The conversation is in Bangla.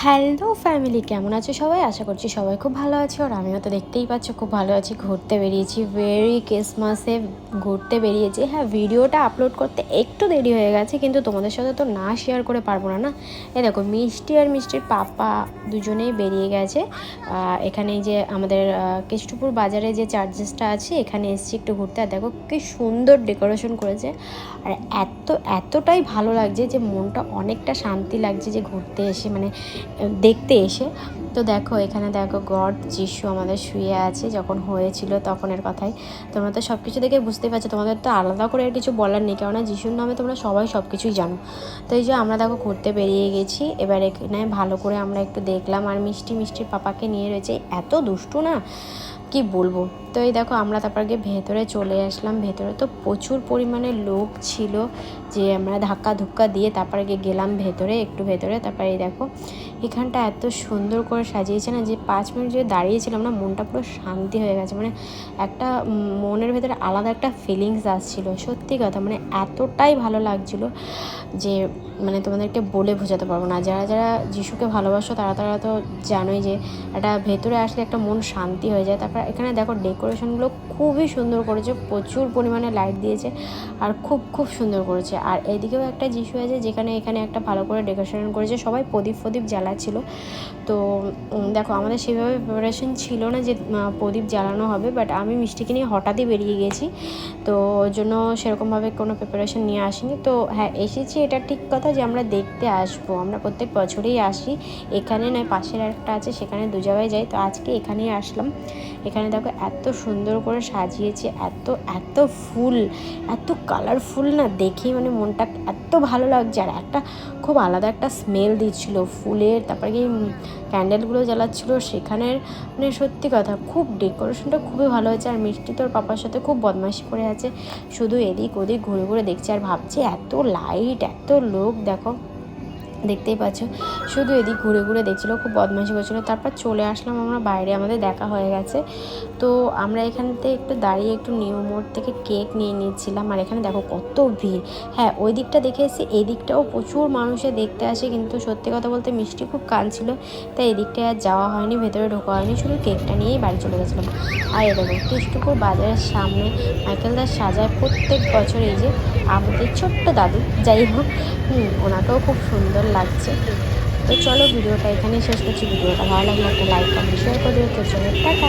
হ্যালো ফ্যামিলি, কেমন আছো সবাই? আশা করছি সবাই খুব ভালো আছো। আর আমিও তো দেখতেই পাচ্ছ খুব ভালো আছি। ঘুরতে বেরিয়েছি, ভেরি ক্রিসমাসে ঘুরতে বেরিয়েছি। হ্যাঁ, ভিডিওটা আপলোড করতে একটু দেরি হয়ে গেছে, কিন্তু তোমাদের সাথে তো না শেয়ার করে পারবো না। না, এই দেখো মিষ্টি আর মিষ্টির পাপা দুজনেই বেরিয়ে গেছে। এখানে যে আমাদের কেষ্টপুর বাজারে যে চার্চেসটা আছে, এখানে এসেছি একটু ঘুরতে। আর দেখো কি সুন্দর ডেকোরেশন করেছে, আর এতটাই ভালো লাগছে যে মনটা অনেকটা শান্তি লাগছে যে ঘুরতে এসে, মানে দেখতে এসে। তো দেখো এখানে দেখো গড যিশু আমাদের শুয়ে আছে, যখন হয়েছিল তখনের কথাই। তোমরা তো সব কিছু দেখে বুঝতেই পারছো, তোমাদের তো আলাদা করে আর কিছু বলার নেই, কেননা যিশুর নামে তোমরা সবাই সব কিছুই জানো। তো এই যে আমরা দেখো ঘুরতে বেরিয়ে গেছি, এবার এখানে ভালো করে আমরা একটু দেখলাম। আর মিষ্টির পাপাকে নিয়ে রয়েছে, এত দুষ্টু না কি বলবো। তো এই দেখো আমরা তারপর গিয়ে ভেতরে চলে আসলাম। ভেতরে তো প্রচুর পরিমাণে লোক ছিল, যে আমরা ধাক্কা দিয়ে তারপরে গিয়ে গেলাম ভেতরে, একটু ভেতরে। তারপরে এই দেখো এখানটা এত সুন্দর করে সাজিয়েছে না, যে 5 মিনিট যে দাঁড়িয়েছিলাম না, মনটা পুরো শান্তি হয়ে গেছে। মানে একটা মনের ভেতরে আলাদা একটা ফিলিংস আসছিল, সত্যি কথা। মানে এতটাই ভালো লাগছিল যে মানে তোমাদেরকে বলে বোঝাতে পারবো না। যারা যারা যিশুকে ভালোবাসো তারা তারা তো জানোই যে একটা ভেতরে আসলে একটা মন শান্তি হয়ে যায়। তারপর এখানে দেখো ডেকোরেশনগুলো খুবই সুন্দর করেছে, প্রচুর পরিমাণে লাইট দিয়েছে, আর খুব সুন্দর করেছে। আর এদিকেও একটা যিশু আছে, যেখানে এখানে একটা ভালো করে ডেকোরেশন করেছে, সবাই প্রদীপ জ্বালাচ্ছিল। তো দেখো আমাদের সেভাবে প্রিপারেশন ছিল না যে প্রদীপ জ্বালানো হবে, বাট আমি মিষ্টিকে নিয়ে হঠাৎই বেরিয়ে গেছি, তো ওর জন্য সেরকমভাবে কোনো প্রিপারেশন নিয়ে আসিনি। তো হ্যাঁ, এসেছি এটা ঠিক কথা যে আমরা দেখতে আসবো, আমরা প্রত্যেক বছরেই আসি। এখানে নয়, পাশের একটা আছে, সেখানে 2 জায়গায় যাই। তো আজকে এখানেই আসলাম। এখানে দেখো এত সুন্দর করে সাজিয়েছে, এত ফুল, এত কালারফুল না, দেখেই মানে মনটা এত ভালো লাগছে। আর একটা খুব আলাদা একটা স্মেল দিচ্ছিল ফুলের, তারপরে কি ক্যান্ডেলগুলো জ্বালাচ্ছিলো সেখানের। মানে সত্যি কথা খুব ডেকোরেশনটা খুবই ভালো হয়েছে। আর মিষ্টি তোর পাপার সাথে খুব বদমাইশি করে আছে, শুধু এদিক ওদিক ঘুরে দেখছে, আর ভাবছে এত লাইট, এত লোক, দেখো দেখতেই পাচ্ছ, শুধু এদিক ঘুরে দেখছিলো, খুব বদমাইশি করছিলো। তারপর চলে আসলাম আমরা বাইরে, আমাদের দেখা হয়ে গেছে। তো আমরা এখান থেকে একটু দাঁড়িয়ে একটু নিউ মোড় থেকে কেক নিয়ে নিচ্ছিলাম। আর এখানে দেখো কত ভিড়। হ্যাঁ, ওই দিকটা দেখে এসে এই দিকটাও প্রচুর মানুষে দেখতে আসে, কিন্তু সত্যি কথা বলতে মিষ্টি খুব কাঁদছিল, তাই এদিকটায় আর যাওয়া হয়নি, ভেতরে ঢোকা হয়নি, শুধু কেকটা নিয়েই বাড়ি চলে গেছিলাম। আর এই দেখো কেষ্টপুর বাজারের সামনে মাইকেল দাস সাজায় প্রত্যেক বছর, এই যে আমাদের ছোট্ট দাদু, যাই হোক ওনাকেও খুব সুন্দর লাগছে। তো চলো ভিডিওটা এখানেই শেষ করছি। ভিডিওটা ভালো লাগলে একটা লাইক কমেন্ট শেয়ার করে দিও। তো চলো টাটা।